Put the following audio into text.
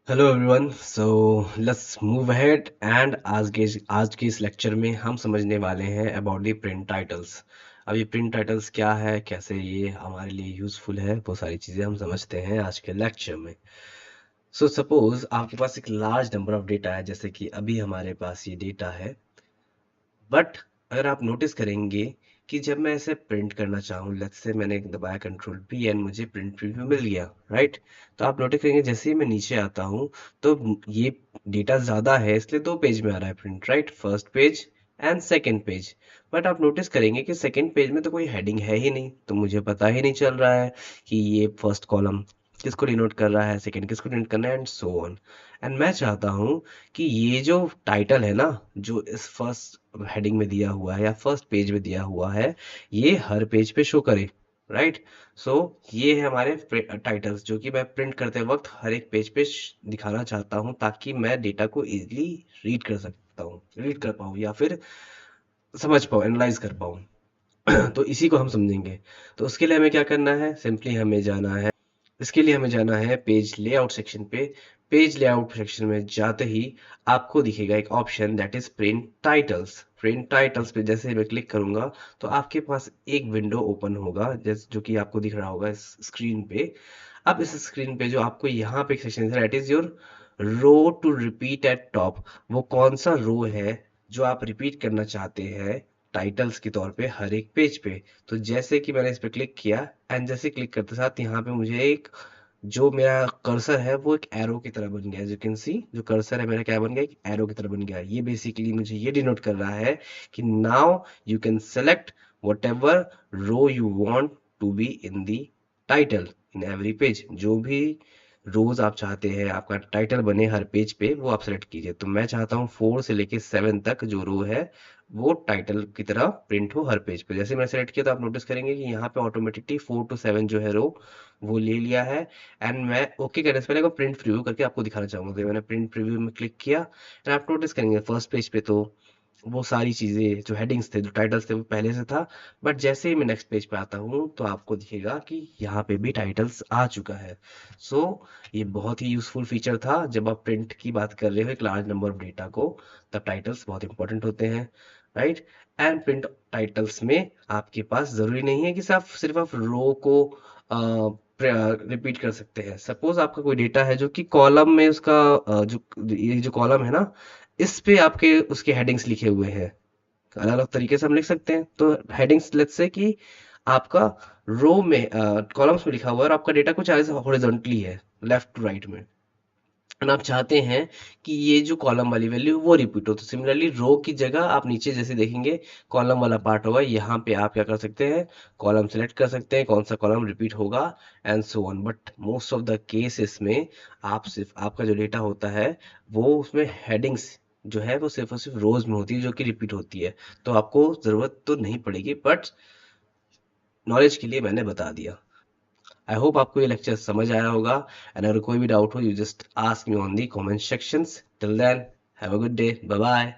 Hello everyone, so let's move ahead and आज के इस लेक्चर में हम समझने वाले हैं अबाउट द प्रिंट टाइटल्स। अब ये प्रिंट टाइटल्स क्या है, कैसे ये हमारे लिए यूजफुल है, वो सारी चीज़ें हम समझते हैं आज के लेक्चर में। सो सपोज आपके पास एक लार्ज नंबर ऑफ डेटा है, जैसे कि अभी हमारे पास ये डेटा है। बट अगर आप नोटिस करेंगे कि जब मैं इसे प्रिंट करना चाहूँ, लेट्स से मैंने दबाया कंट्रोल पी एंड मुझे प्रिंट प्रीव्यू मिल गया, राइट। तो आप नोटिस करेंगे जैसे ही मैं नीचे आता हूँ तो ये डेटा ज़्यादा है, इसलिए दो पेज में आ रहा है print, right, first page and second page. But आप नोटिस करेंगे कि सेकेंड पेज में तो कोई हेडिंग है ही नहीं, तो मुझे पता ही नहीं चल रहा है कि ये फर्स्ट कॉलम किसको डिनोट कर रहा है, सेकेंड किसको डिनोट करना है, एंड सो ऑन। एंड मैं चाहता हूँ कि ये जो टाइटल है ना, जो इस फर्स्ट हेडिंग में दिया हुआ है या फर्स्ट पेज में दिया हुआ है, ये हर पेज पे शो करे, राइट। सो ये है हमारे टाइटल्स जो कि मैं प्रिंट करते वक्त हर एक पेज पे दिखाना चाहता हूँ, ताकि मैं डेटा को इजीली रीड कर पाऊँ या फिर समझ पाऊँ, एनालाइज कर पाऊँ। तो इसी को हम समझेंगे। तो उसके लिए हमें क्या करना है, सिंपली हमें जाना है, इसके लिए हमें जाना है पेज लेआउट सेक्शन पे। पेज लेआउट सेक्शन में जाते ही आपको दिखेगा एक option that is print titles. Print titles पे जैसे ही मैं क्लिक करूंगा तो आपके पास एक विंडो ओपन होगा, जैसे जो कि आपको दिख रहा होगा इस स्क्रीन पे। अब इस स्क्रीन पे जो आपको यहाँ पे एक सेक्शन है that is your row to repeat at top. वो कौन सा रो है जो आप रिपीट करना चाहते हैं टाइटल्स के तौर पे हर एक पेज पे। तो जैसे कि मैंने इस पे क्लिक किया एंड जैसे क्लिक करते साथ यहाँ पे मुझे एक, जो मेरा कर्सर है वो एक एरो की तरह बन गया। एज यू कैन सी, जो कर्सर है मेरा क्या बन गया, एक एरो की तरह बन गया। ये बेसिकली मुझे ये डिनोट कर रहा है कि now you can select whatever row you want to be in the title in every page. जो भी रोज आप चाहते हैं आपका टाइटल बने हर पेज पे, वो आप सेलेक्ट कीजिए। तो मैं चाहता हूँ 4 से लेके 7 तक जो रो है वो टाइटल की तरह प्रिंट हो हर पेज पे। जैसे मैंने सेलेक्ट किया तो आप नोटिस करेंगे कि यहाँ पे ऑटोमेटिकली 4 to 7 जो है रो वो ले लिया है। एंड मैं ओके करने से पहले प्रिंट प्रीव्यू करके आपको दिखाना चाहूंगा। तो मैंने प्रिंट प्रीव्यू में क्लिक किया एंड आप नोटिस करेंगे फर्स्ट पेज पे तो वो सारी चीजें जो हेडिंग्स थे, जो टाइटल्स थे, वो पहले से था। बट जैसे ही मैं नेक्स्ट पेज पे आता हूँ तो आपको दिखेगा कि यहाँ पे भी टाइटल्स आ चुका है। सो ये बहुत ही यूजफुल फीचर था जब आप प्रिंट की बात कर रहे हो एक लार्ज नंबर ऑफ डेटा को, तब टाइटल्स बहुत इंपॉर्टेंट होते हैं, राइट। एंड प्रिंट टाइटल्स में आपके पास जरूरी नहीं है कि सिर्फ आप रो को रिपीट कर सकते हैं। सपोज आपका कोई डेटा है जो कि कॉलम में उसका जो ये जो कॉलम है ना, इस पे आपके उसके हेडिंग्स लिखे हुए हैं। अलग अलग तरीके से हम लिख सकते हैं। तो हेडिंग्स लेट्स से कि आपका रो में कॉलम्स में लिखा हुआ है और आपका डेटा कुछ ऐसे हॉरिजॉन्टली है, लेफ्ट टू राइट में, एंड आप चाहते हैं कि ये जो कॉलम वाली वैल्यू वो रिपीट हो। तो सिमिलरली रो की जगह आप नीचे जैसे देखेंगे कॉलम वाला पार्ट होगा, यहाँ पे आप क्या कर सकते हैं, कॉलम सेलेक्ट कर सकते हैं कौन सा कॉलम रिपीट होगा, and so on. But most of the cases में आप सिर्फ आपका जो डेटा होता है वो उसमें हेडिंग्स जो है वो सिर्फ और सिर्फ रोज में होती है जो कि रिपीट होती है। तो आपको जरूरत तो नहीं पड़ेगी, बट नॉलेज के लिए मैंने बता दिया। आई होप आपको ये लेक्चर समझ आया होगा। एंड अगर कोई भी डाउट हो, you just ask me on the comment sections. Till then, have a good day, bye bye.